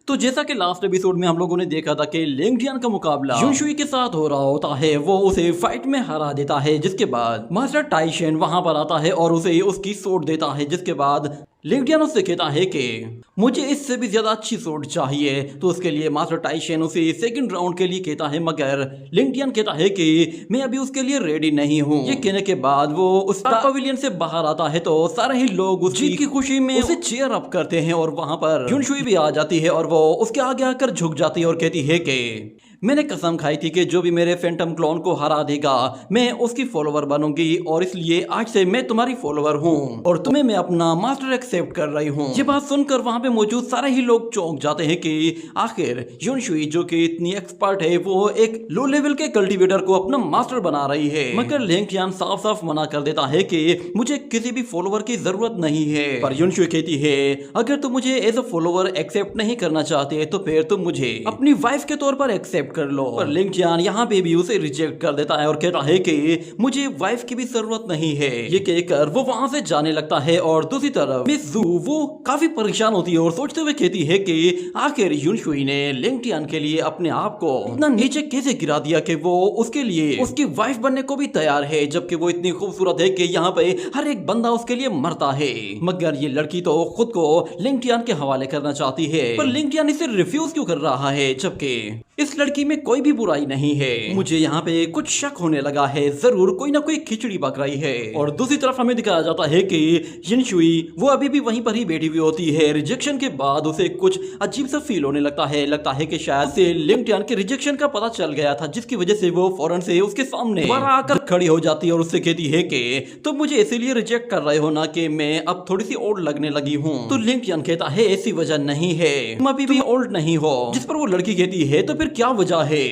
तो जैसा कि लास्ट एपिसोड में हम लोगों ने देखा था कि लिंग जियान का मुकाबला युनशुई के साथ हो रहा होता है, वो उसे फाइट में हरा देता है, जिसके बाद मास्टर टाइशन वहां पर आता है और उसे उसकी सोट देता है, जिसके बाद लिंग जियान उससे कहता है कि मुझे इससे भी ज्यादा अच्छी सोट चाहिए। तो उसके लिए मास्टर टाइशन उसे सेकंड राउंड के लिए कहता है, मगर लिंग जियान कहता है कि मैं अभी उसके लिए रेडी नहीं हूँ। ये कहने के बाद वो उस पवेलियन से बाहर आता है तो सारे ही लोग उस जीत की खुशी में उसे चीयर अप करते हैं और वहां पर युनशुई भी आ जाती है और वो उसके आगे आकर झुक जाती है और कहती है कि मैंने कसम खाई थी कि जो भी मेरे फैंटम क्लोन को हरा देगा मैं उसकी फॉलोवर बनूंगी, और इसलिए आज से मैं तुम्हारी फॉलोवर हूँ और तुम्हें मैं अपना मास्टर एक्सेप्ट कर रही हूँ। ये बात सुनकर वहां पे मौजूद सारे ही लोग चौंक जाते हैं कि आखिर युनशुई जो कि इतनी एक्सपर्ट है वो एक लो लेवल के कल्टीवेटर को अपना मास्टर बना रही है। मगर लिंग जियान साफ साफ मना कर देता है कि मुझे किसी भी फॉलोवर की जरूरत नहीं है। पर युनशुई कहती है अगर तुम मुझे एज अ फॉलोवर एक्सेप्ट नहीं करना चाहते तो फिर तुम मुझे अपनी वाइफ के तौर पर एक्सेप्ट कर लो। पर लिंग जियान यहाँ पे भी उसे रिजेक्ट कर देता है और कहता है कि मुझे वाइफ की भी जरूरत नहीं है। ये कहकर वो वहां से जाने लगता है और दूसरी तरफ मिस जू वो काफी परेशान होती है और सोचते हुए कहती है कि आखिर युनशुई ने लिंग जियान के लिए अपने आप को इतना नीचे कैसे गिरा दिया कि वो उसके लिए उसकी वाइफ बनने को भी तैयार है, जबकि वो इतनी खूबसूरत है कि यहाँ पे हर एक बंदा उसके लिए मरता है। मगर ये लड़की तो खुद को लिंग जियान के हवाले करना चाहती है, पर लिंग जियान इसे रिफ्यूज क्यों कर रहा है, जबकि इस लड़की में कोई भी बुराई नहीं है। मुझे यहाँ पे कुछ शक होने लगा है, जरूर कोई ना कोई खिचड़ी पक रही है। और दूसरी तरफ हमें दिखाया जाता है कि युनशुई वो अभी भी वहीं पर ही बैठी हुई होती है। रिजेक्शन के बाद उसे कुछ अजीब सा फील होने लगता है कि शायद से लिंग जियान के रिजेक्शन का पता चल गया था, जिसकी वजह से वो फौरन से उसके सामने आकर खड़ी हो जाती है और उससे कहती है कि तुम मुझे इसीलिए रिजेक्ट कर रहे हो ना कि मैं अब थोड़ी सी ओल्ड लगने लगी हूँ। तो लिंग जियान कहता है ऐसी वजह नहीं है, तुम अभी भी ओल्ड नहीं हो। जिस पर वो लड़की कहती है तो फिर क्या वजह है।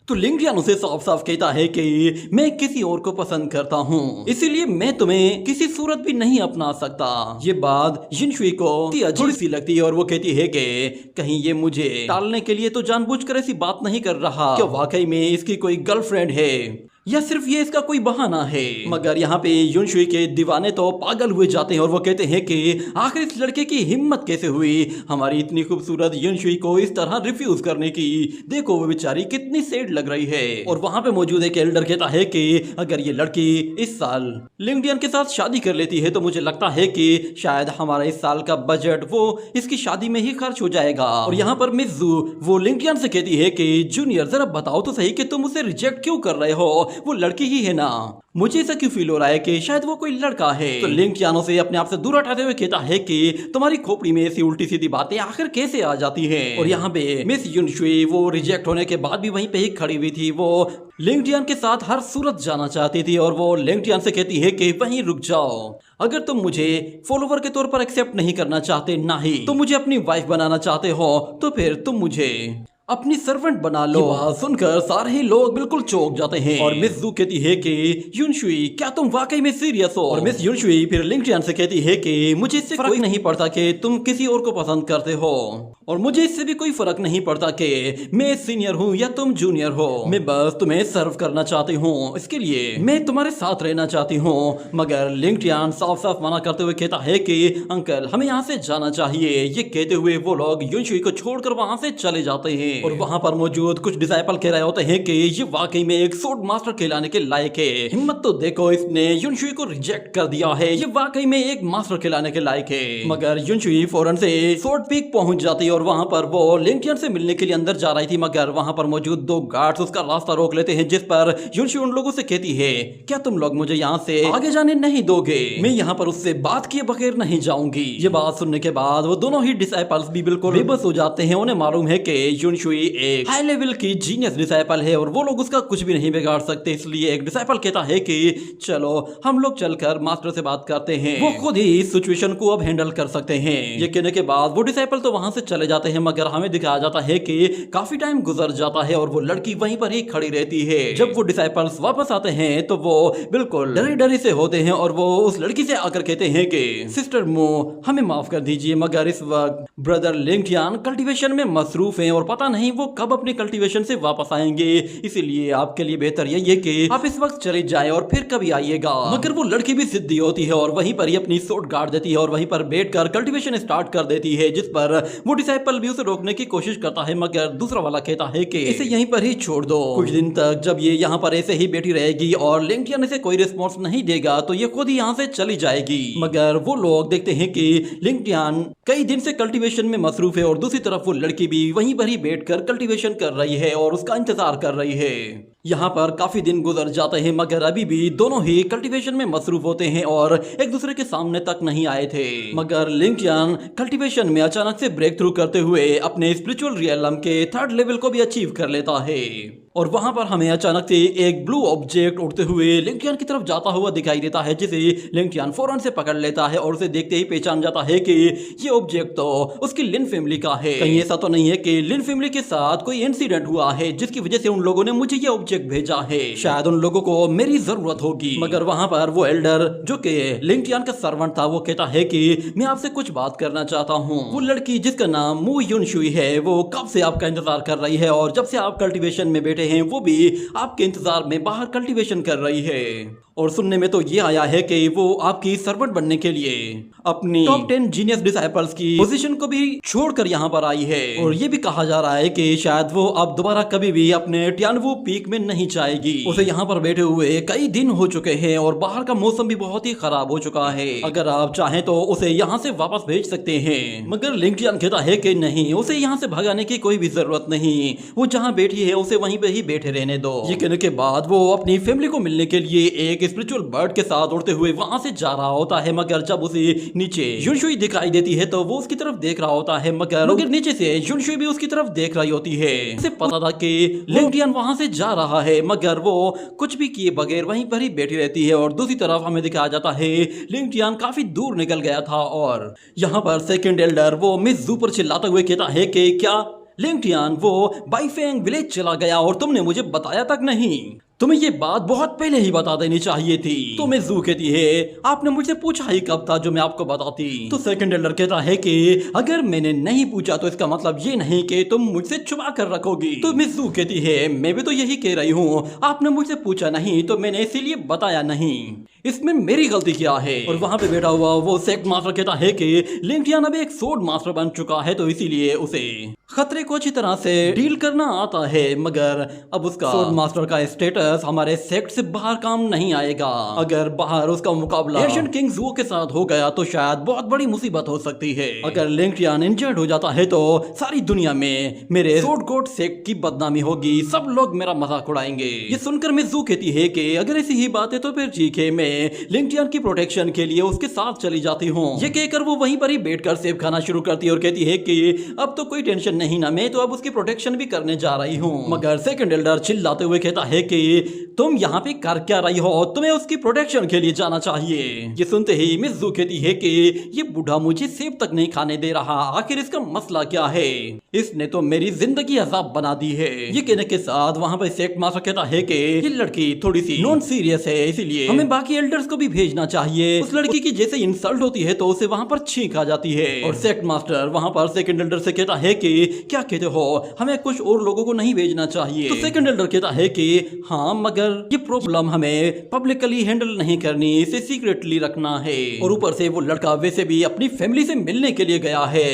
तो लिंग जियान उसे साफ साफ कहता है कि मैं किसी और को पसंद करता हूँ, इसीलिए मैं तुम्हें किसी सूरत भी नहीं अपना सकता। ये बात युनशुई को अजीब सी लगती है और वो कहती है कि कहीं ये मुझे टालने के लिए तो जानबूझकर ऐसी बात नहीं कर रहा, क्या वाकई में इसकी कोई गर्लफ्रेंड है या सिर्फ ये इसका कोई बहाना है। मगर यहाँ पे युनशुई के दीवाने तो पागल हुए जाते हैं और वो कहते हैं कि आखिर इस लड़के की हिम्मत कैसे हुई हमारी इतनी खूबसूरत युनशुई को इस तरह रिफ्यूज करने की। देखो वो बेचारी कितनी सैड लग रही है। और वहां पे मौजूद एक एल्डर कहता है कि अगर ये लड़की इस साल लिंग जियान के साथ शादी कर लेती है तो मुझे लगता है कि शायद हमारा इस साल का बजट वो इसकी शादी में ही खर्च हो जाएगा। और यहाँ पर मिस जू वो लिंग जियान से कहती है कि जूनियर जरा बताओ तो सही कि तुम उसे रिजेक्ट क्यों कर रहे हो, वो लड़की ही है ना। मुझे ऐसा क्यों फील हो रहा है कि शायद वो कोई लड़का है। तो लिंग जियान से अपने आप से दूर हटाते हुए कहता है कि तुम्हारी खोपड़ी में ऐसी उल्टी सीधी बातें आखिर कैसे आ जाती हैं। और यहाँ पे मिस युनशुई वो रिजेक्ट होने के बाद भी वहीं पे ही खड़ी हुई थी। वो लिंग जियान के साथ हर सूरत जाना चाहती थी और वो लिंग जियान से कहती है कि वहीं रुक जाओ, अगर तुम मुझे फॉलोवर के तौर पर एक्सेप्ट नहीं करना चाहते, ना ही तुम मुझे अपनी वाइफ बनाना चाहते हो, तो फिर तुम मुझे अपनी सर्वेंट बना लो। सुनकर सारे ही लोग बिल्कुल चौंक जाते हैं और मिस जू कहती है कि युनशुई क्या तुम वाकई में सीरियस हो। और मिस युनशुई फिर लिंग जियान से कहती है कि मुझे इससे कोई नहीं पड़ता कि तुम किसी और को पसंद करते हो, और मुझे इससे भी कोई फर्क नहीं पड़ता कि मैं सीनियर हूँ या तुम जूनियर हो, मैं बस तुम्हें सर्व करना चाहती हूँ, इसके लिए मैं तुम्हारे साथ रहना चाहती हूँ। मगर लिंग जियान साफ साफ मना करते हुए कहता है कि अंकल हमें यहाँ से जाना चाहिए। ये कहते हुए वो लोग युनशुई को छोड़कर वहां से चले जाते हैं। और वहां पर मौजूद कुछ डिसाइपल कह रहे होते हैं कि ये वाकई में एक सोर्ड मास्टर कहलाने के लायक है। हिम्मत तो देखो, इसने युनशुई को रिजेक्ट कर दिया है, ये वाकई में एक मास्टर कहलाने के लायक है। मगर युनशुई फौरन से सोर्ड पीक पहुंच जाती है और वहां पर वो लिंग जियान से मिलने के लिए अंदर जा रही थी, मगर वहां पर मौजूद दो गार्ड्स उसका रास्ता रोक लेते हैं, जिस पर युनशुई उन लोगों से कहती है क्या तुम लोग मुझे यहाँ से आगे जाने नहीं दोगे, मैं यहाँ पर उससे बात किए बगैर नहीं जाऊंगी। ये बात सुनने के बाद वो दोनों ही डिसाइपल्स भी बिल्कुल बेबस हो जाते हैं। उन्हें मालूम है कि युनशुई एक हाई लेवल की जीनियस डिसाइपल है और वो लोग उसका कुछ भी नहीं बिगाड़ सकते। इसलिए एक डिसाइपल कहता है कि चलो हम लोग चलकर मास्टर से बात करते हैं, वो खुद ही इस सिचुएशन को अब हैंडल कर सकते हैं। ये कहने के बाद वो डिसाइपल तो वहां से चले जाते हैं, मगर हमें दिखाया जाता है कि काफी टाइम गुजर जाता है और वो लड़की वहीं पर ही खड़ी रहती है। जब वो डिसाइपल्स वापस आते हैं तो वो बिल्कुल डरे डरे से होते हैं और वो उस लड़की से आकर कहते हैं कि सिस्टर मो हमें माफ कर दीजिए, मगर इस वक्त ब्रदर लिंग जियान कल्टीवेशन में मसरूफ हैं और पता नहीं वो कब अपने कल्टीवेशन से वापस आएंगे, इसीलिए आपके लिए बेहतर यही है कि आप इस वक्त चले जाएं और फिर कभी आइएगा। मगर वो लड़की भी जिद्दी होती है और वहीं पर ही अपनी सोट गाड़ देती है और वहीं पर बैठकर कल्टीवेशन स्टार्ट कर देती है, जिस पर वो डिसाइपल भी उसे रोकने की कोशिश करता है, मगर दूसरा वाला कहता है कि इसे यहीं पर ही छोड़ दो। कुछ दिन तक जब ये यहाँ पर ऐसे ही बैठी रहेगी और लिंगटियन इसे कोई रिस्पॉन्स नहीं देगा तो ये खुद ही यहाँ से चली जाएगी। मगर वो लोग देखते हैं कि लिंगटियन कई दिन से कल्टीवेशन में मसरूफ है और दूसरी तरफ वो लड़की भी वहीं पर ही बैठकर कल्टीवेशन कर रही है और उसका इंतजार कर रही है। यहाँ पर काफी दिन गुजर जाते हैं मगर अभी भी दोनों ही कल्टीवेशन में मसरूफ होते हैं और एक दूसरे के सामने तक नहीं आए थे। मगर लिंगटियन कल्टीवेशन में अचानक से ब्रेक थ्रू करते हुए अपने स्पिरिचुअल रियलम के 3rd लेवल को भी अचीव कर लेता है और वहां पर हमें अचानक से एक ब्लू ऑब्जेक्ट उड़ते हुए लिंगटियन की तरफ जाता हुआ दिखाई देता है, जिसे लिंगटियन फौरन से पकड़ लेता है और उसे देखते ही पहचान जाता है कि ये ऑब्जेक्ट तो उसकी लिन फैमिली का है। कहीं ऐसा तो नहीं है कि लिन फैमिली के साथ कोई इंसिडेंट हुआ है जिसकी वजह से उन लोगों ने मुझे ये ऑब्जेक्ट भेजा है, शायद उन लोगों को मेरी जरूरत होगी। मगर वहां पर वो एल्डर जो कि लिंगटियन का सर्वेंट था वो कहता है कि मैं आपसे कुछ बात करना चाहता हूँ। वो लड़की जिसका नाम मू युन शुई है वो कब से आपका इंतजार कर रही है और जब से आप कल्टीवेशन में बैठे हैं वो भी आपके इंतजार में बाहर कल्टीवेशन कर रही है। और सुनने में तो ये आया है कि वो आपकी सर्वेंट बनने के लिए अपनी टॉप 10 जीनियस डिसाइपल्स की पोजीशन को भी छोड़कर यहाँ पर आई है। और ये भी कहा जा रहा है कि शायद वो अब दोबारा कभी भी अपने टियानवू पीक में नहीं जाएगी। उसे यहाँ पर बैठे हुए कई दिन हो चुके हैं और बाहर का मौसम भी बहुत ही खराब हो चुका है। अगर आप चाहें तो उसे यहाँ से वापस भेज सकते हैं, मगर लिंगटियन कहता है कि नहीं, उसे यहाँ से भगाने की कोई भी जरूरत नहीं, वो जहाँ बैठी है उसे वहीं पे ही बैठे रहने दो। ये कहने के बाद वो अपनी फैमिली को मिलने के लिए एक स्पिरिचुअल बर्ड के साथ उड़ते हुए वहां से जा रहा होता है। मगर जब उसे नीचे युनशुई दिखाई देती है तो वो उसकी तरफ देख रहा होता है, मगर नीचे से युनशुई भी उसकी तरफ देख रही होती है। उसे पता था कि लिंगटियन वहां से जा रहा है, मगर वो कुछ भी किए बगैर वहीं पर ही बैठी रहती है। और दूसरी तरफ हमें दिखाया जाता है लिंगटियन काफी दूर निकल गया था और यहाँ पर सेकंड एल्डर वो मिस जू पर चिल्लाते हुए कहता है कि क्या लिंगटियन वो बाइफेंग विलेज चला गया और तुमने मुझे बताया तक नहीं? तुम्हें ये बात बहुत पहले ही बता देनी चाहिए थी। तो मैं जू कहती है आपने मुझसे पूछा ही कब था जो मैं आपको बताती। तो सेकंड एल्डर कहता है कि अगर मैंने नहीं पूछा तो इसका मतलब ये नहीं कि तुम मुझसे छुपा कर रखोगी। तो मैं जू कहती है मैं भी तो यही कह रही हूँ, आपने मुझसे पूछा नहीं तो मैंने इसीलिए बताया नहीं, इसमें मेरी गलती क्या है? और वहां पे बैठा हुआ वो सेक्ट मास्टर कहता है कि लिंगटियन अब एक सोर्ड मास्टर बन चुका है तो इसीलिए उसे खतरे को अच्छी तरह से डील करना आता है, मगर अब उसका सोर्ड मास्टर का स्टेटस हमारे सेक्ट से बाहर काम नहीं आएगा। अगर बाहर उसका मुकाबला एशियन किंग जू के साथ हो गया तो शायद बहुत बड़ी मुसीबत हो सकती है। अगर लिंगटियन इंजर्ड हो जाता है तो सारी दुनिया में मेरे सोर्ड कोड सेक्ट की बदनामी होगी, सब लोग मेरा मजाक उड़ाएंगे। ये सुनकर मैं जू कहती है कि अगर ऐसी ही बात है तो फिर ठीक है, मैं लिंगटियन की प्रोटेक्शन के लिए उसके साथ चली जाती हूँ। ये कहकर वो वहीं पर ही बैठकर सेब खाना शुरू करती है और कहती है कि अब तो कोई टेंशन नहीं ना, मैं तो अब उसकी प्रोटेक्शन भी करने जा रही हूँ। मगर सेकंड एल्डर चिल्लाते हुए कहता है कि तुम यहाँ पे कर क्या रही हो, तुम्हें उसकी प्रोटेक्शन के लिए जाना चाहिए। ये सुनते ही मिस जू कहती है कि ये बूढ़ा मुझे सेब तक नहीं खाने दे रहा, आखिर इसका मसला क्या है? इसने तो मेरी जिंदगी अजाब बना दी है। ये कहने के साथ वहाँ पे सेक्ट मास्टर कहता है कि ये लड़की थोड़ी सी नॉन सीरियस है, इसीलिए हमें बाकी एल्डर्स को भी भेजना चाहिए। उस लड़की की जैसे इंसल्ट होती है तो उसे वहाँ पर छींक आ जाती है। और सेक्ट मास्टर वहाँ पर सेकंड एल्डर से कहता है कि क्या कहते हो, हमें कुछ और लोगों को नहीं भेजना चाहिए? तो सेकंड एल्डर कहता है कि हाँ, मगर ये प्रॉब्लम हमें पब्लिकली हैंडल नहीं करनी, इसे सीक्रेटली रखना है। और ऊपर से वो लड़का वैसे भी अपनी फैमिली से मिलने के लिए गया है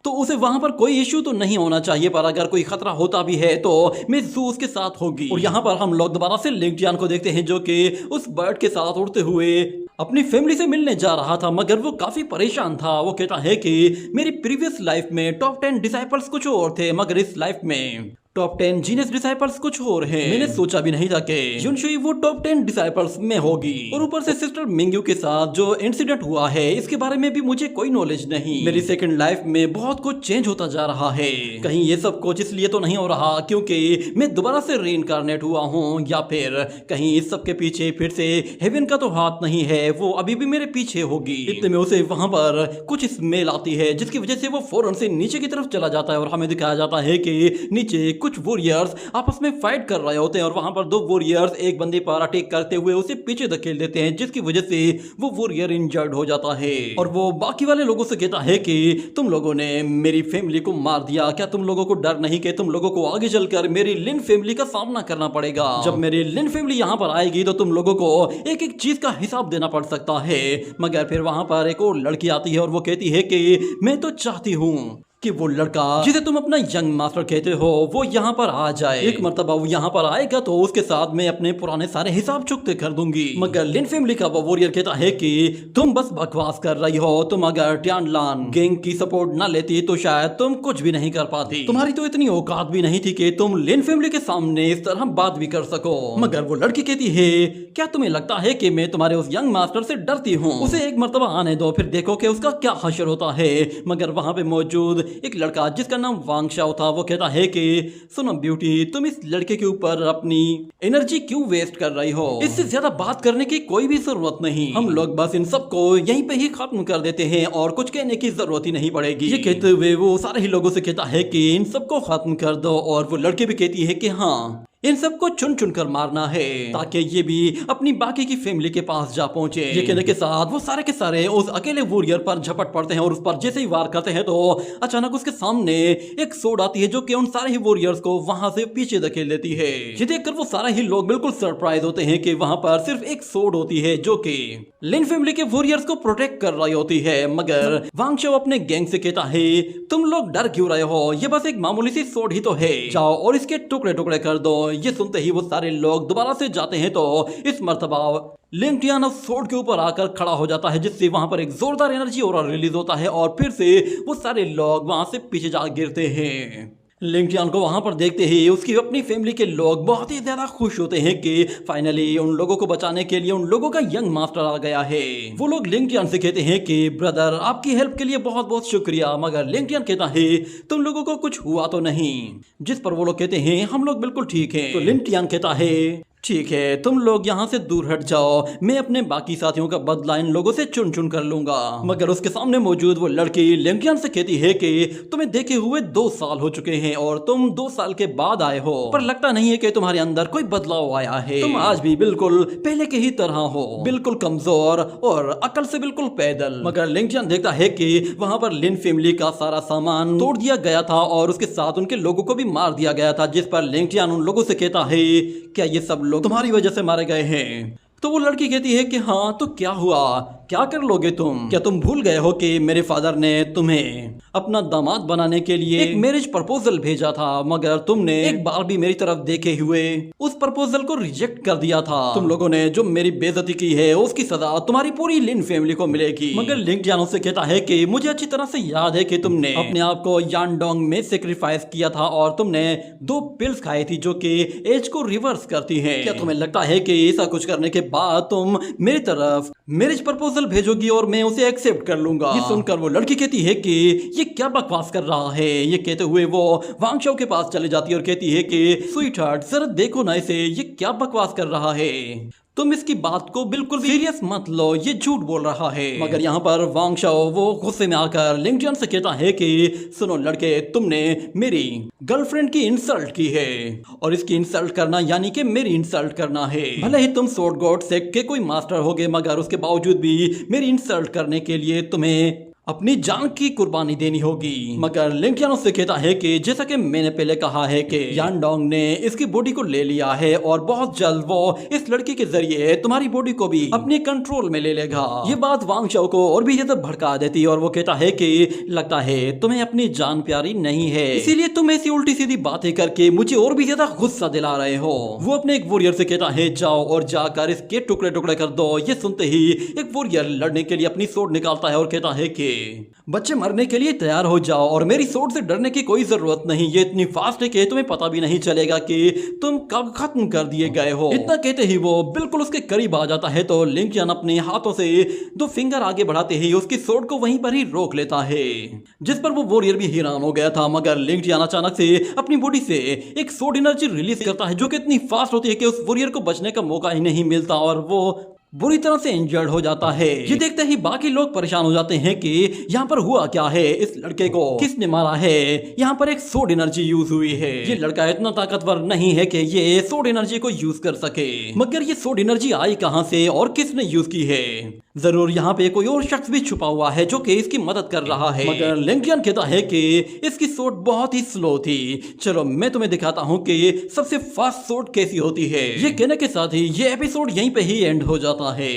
तो उसे वहां पर कोई इश्यू तो नहीं होना चाहिए, पर अगर कोई खतरा होता भी है तो मिस जू उसके साथ होगी। और यहाँ पर हम लोग दोबारा से लिंगटियन को देखते हैं जो कि उस बर्ड के साथ उड़ते हुए अपनी फैमिली से मिलने जा रहा था, मगर वो काफी परेशान था। वो कहता है कि मेरी प्रीवियस लाइफ में टॉप 10 डिसाइपल्स कुछ और थे, मगर इस लाइफ में टॉप 10 जीनियस डिसाइपल्स कुछ और हैं। मैंने सोचा भी नहीं था कि युनशुई वो टॉप 10 डिसाइपल्स में होगी। और ऊपर से सिस्टर मिंग्यू के साथ जो इंसिडेंट हुआ है इसके बारे में भी मुझे कोई नॉलेज नहीं। मेरी सेकंड लाइफ में बहुत कुछ चेंज होता जा रहा है। कहीं ये सब कुछ इसलिए तो नहीं हो रहा क्योंकि मैं दोबारा से रीइंकार्नेट हुआ हूँ, या फिर कहीं इस सब के पीछे फिर से हेवन का तो हाथ नहीं है, वो अभी भी मेरे पीछे होगी। इतने में उसे वहां पर कुछ स्मेल आती है जिसकी वजह से वो फौरन से नीचे की तरफ चला जाता है और हमें दिखाया जाता है कि नीचे कुछ वॉरियर्स आपस में फाइट कर रहे होते हैं और वहां पर दो वॉरियर्स एक बंदे पर अटैक करते हुए उसे पीछे धकेल देते हैं, जिसकी वजह से वो वॉरियर इंजर्ड हो जाता है और वो बाकी वाले लोगों से कहता है कि तुम लोगों ने मेरी फैमिली को मार दिया, क्या तुम लोगों को डर नहीं कि तुम लोगों को आगे चलकर मेरी लिन फैमिली का सामना करना पड़ेगा। जब मेरी लिन फैमिली यहाँ पर आएगी तो तुम लोगों को एक एक चीज का हिसाब देना पड़ सकता है। मगर फिर वहां पर एक और लड़की आती है और वो कहती है कि मैं तो चाहती हूँ कि वो लड़का जिसे तुम अपना यंग मास्टर कहते हो वो यहाँ पर आ जाए। एक मर्तबा वो यहाँ पर आएगा तो उसके साथ मैं अपने पुराने सारे हिसाब चुकते कर दूंगी। मगर लिन फैमिली का वो वॉरियर कहता है कि तुम बस बकवास कर रही हो, तुम अगर टियानलान गैंग की सपोर्ट न लेती तो शायद तुम कुछ भी नहीं कर पाती, तुम्हारी तो इतनी औकात भी नहीं थी कि तुम लिन फैमिली के सामने इस तरह बात भी कर सको। मगर वो लड़की कहती है क्या तुम्हें लगता है कि मैं तुम्हारे उस यंग मास्टर से डरती हूँ, उसे एक मर्तबा आने दो फिर देखो कि उसका क्या हशर होता है। मगर वहां पे मौजूद एक लड़का जिसका नाम वांग शाओ था वो कहता है कि सुनो ब्यूटी, तुम इस लड़के के ऊपर अपनी एनर्जी क्यों वेस्ट कर रही हो, इससे ज्यादा बात करने की कोई भी जरूरत नहीं, हम लोग बस इन सबको यहीं पे ही खत्म कर देते हैं और कुछ कहने की जरूरत ही नहीं पड़ेगी। ये कहते हुए वो सारे ही लोगों से कहता है कि इन सबको खत्म कर दो और वो लड़की भी कहती है कि हाँ इन सबको चुन चुन कर मारना है ताकि ये भी अपनी बाकी की फैमिली के पास जा पहुंचे। ये कहने के साथ वो सारे के सारे उस अकेले वॉरियर पर झपट पड़ते हैं और उस पर जैसे ही वार करते हैं तो अचानक उसके सामने एक सोड आती है जो कि उन सारे ही वॉरियर्स को वहां से पीछे धकेल देती है। ये देखकर वो सारे ही लोग बिल्कुल सरप्राइज होते हैं कि वहां पर सिर्फ एक सोड होती है जो कि लिन फैमिली के वॉरियर्स को प्रोटेक्ट कर रही होती है। मगर वांग शाओ अपने गैंग से कहता है तुम लोग डर क्यों रहे हो, ये बस एक मामूली सी सोड ही तो है, जाओ और इसके टुकड़े टुकड़े कर दो। ये सुनते ही वो सारे लोग दोबारा से जाते हैं तो इस मर्तबा लिन टियान सोड के ऊपर आकर खड़ा हो जाता है जिससे वहां पर एक जोरदार एनर्जी और रिलीज होता है और फिर से वो सारे लोग वहां से पीछे जा गिरते हैं। लिंग टियान को वहां पर देखते ही उसकी अपनी फैमिली के लोग बहुत ही ज्यादा खुश होते हैं कि फाइनली उन लोगों को बचाने के लिए उन लोगों का यंग मास्टर आ गया है। वो लोग लिंग टियान से कहते हैं कि ब्रदर आपकी हेल्प के लिए बहुत बहुत शुक्रिया। मगर लिंग टियान कहता है तुम लोगों को कुछ हुआ तो नहीं, जिस पर वो लोग कहते हैं हम लोग बिल्कुल ठीक हैं। तो लिंग टियान कहता है ठीक है तुम लोग यहाँ से दूर हट जाओ, मैं अपने बाकी साथियों का बदला इन लोगों से चुन चुन कर लूंगा। मगर उसके सामने मौजूद वो लड़की लिंगियन से कहती है कि तुम्हें देखे हुए 2 साल हो चुके हैं और तुम 2 साल के बाद आए हो, पर लगता नहीं है कि तुम्हारे अंदर कोई बदलाव आया है, तुम आज भी बिल्कुल पहले के ही तरह हो, बिल्कुल कमजोर और अकल से बिल्कुल पैदल। मगर लिंगियन देखता है कि वहाँ पर लिन फैमिली का सारा सामान तोड़ दिया गया था और उसके साथ उनके लोगों को भी मार दिया गया था, जिस पर लिंगियन उन लोगों से कहता है क्या ये सब लोग तुम्हारी वजह से मारे गए हैं? तो वो लड़की कहती है कि हाँ तो क्या हुआ, क्या कर लोगे तुम? क्या तुम भूल गए हो कि मेरे फादर ने तुम्हें अपना दामाद बनाने के लिए एक मैरिज प्रपोजल भेजा था, मगर तुमने एक बार भी मेरी तरफ देखे हुए उस प्रपोजल को रिजेक्ट कर दिया था। तुम लोगों ने जो मेरी बेइज्जती की है उसकी सजा तुम्हारी पूरी लिन फैमिली को मिलेगी। मगर लिंग जानो से कहता है कि मुझे अच्छी तरह से याद है कि तुमने अपने आप को यांडोंग में सेक्रीफाइस किया था और तुमने 2 पिल्स खाई थी जो कि एज को रिवर्स करती है। क्या तुम्हें लगता है कि ऐसा कुछ करने के बाद तुम मेरी तरफ मैरिज प्रपोजल भेजोगी और मैं उसे एक्सेप्ट कर लूंगा? ये सुनकर वो लड़की कहती है कि ये क्या बकवास कर रहा है। ये कहते हुए वो वांग शाओ के पास चले जाती है और कहती है कि स्वीट हार्ट जरा देखो ना इसे, ये क्या बकवास कर रहा है, तुम इसकी बात को बिल्कुल भी सीरियस मत लो, ये झूठ बोल रहा है। मगर यहाँ पर वांग शाओ वो गुस्से में आकर लिंगजियान से कहता है कि सुनो लड़के, तुमने मेरी गर्लफ्रेंड की इंसल्ट की है और इसकी इंसल्ट करना यानी कि मेरी इंसल्ट करना है। भले ही तुम स्वॉर्ड गॉड सेक्ट के कोई मास्टर होगे मगर उसके बावजूद भी मेरी इंसल्ट करने के लिए तुम्हें अपनी जान की कुर्बानी देनी होगी। मगर लिंगियन उससे कहता है कि जैसा कि मैंने पहले कहा है कि यांडोंग ने इसकी बॉडी को ले लिया है और बहुत जल्द वो इस लड़की के जरिए तुम्हारी बॉडी को भी अपने कंट्रोल में ले लेगा। ये बात वांग शाओ को और भी ज्यादा भड़का देती है और वो कहता है कि लगता है तुम्हें अपनी जान प्यारी नहीं है, इसीलिए तुम ऐसी उल्टी सीधी बातें करके मुझे और भी ज्यादा गुस्सा दिला रहे हो। वो अपने एक वॉरियर से कहता है जाओ और जाकर इसके टुकड़े टुकड़े कर दो। ये सुनते ही एक वॉरियर लड़ने के लिए अपनी सोड निकालता है और कहता है कि बच्चे मरने के लिए तैयार हो जाओ और मेरी सोड से डरने की कोई जरूरत नहीं, ये इतनी फास्ट है कि तुम्हें पता भी नहीं चलेगा कि तुम कब खत्म कर दिए गए हो। इतना कहते ही वो बिल्कुल उसके करीब आ जाता है तो लिंगियन अपने हाथों से 2 फिंगर आगे बढ़ाते ही उसकी सोड को वहीं पर ही रोक लेता है, जिस पर वो वॉरियर भी हैरान हो गया था। मगर लिंगियन अचानक से अपनी बॉडी से एक सोड एनर्जी रिलीज करता है जो कि इतनी फास्ट होती है कि उस वॉरियर को बचने का मौका ही नहीं मिलता और वो बुरी तरह से इंजर्ड हो जाता है। ये देखते ही बाकी लोग परेशान हो जाते हैं कि यहाँ पर हुआ क्या है, इस लड़के को किसने मारा है। यहाँ पर एक सोड एनर्जी यूज हुई है। ये लड़का इतना ताकतवर नहीं है कि ये सोड एनर्जी को यूज कर सके, मगर ये सोड एनर्जी आई कहां से और किसने यूज की है। जरूर यहाँ पे कोई और शख्स भी छुपा हुआ है जो कि इसकी मदद कर रहा है, मगर लिंकडियन कहता है कि इसकी सोड बहुत ही स्लो थी। चलो मैं तुम्हें दिखाता हूँ कि सबसे फास्ट सोड कैसी होती है। ये कहने के साथ ही ये एपिसोड यहीं पे ही एंड हो जाता है।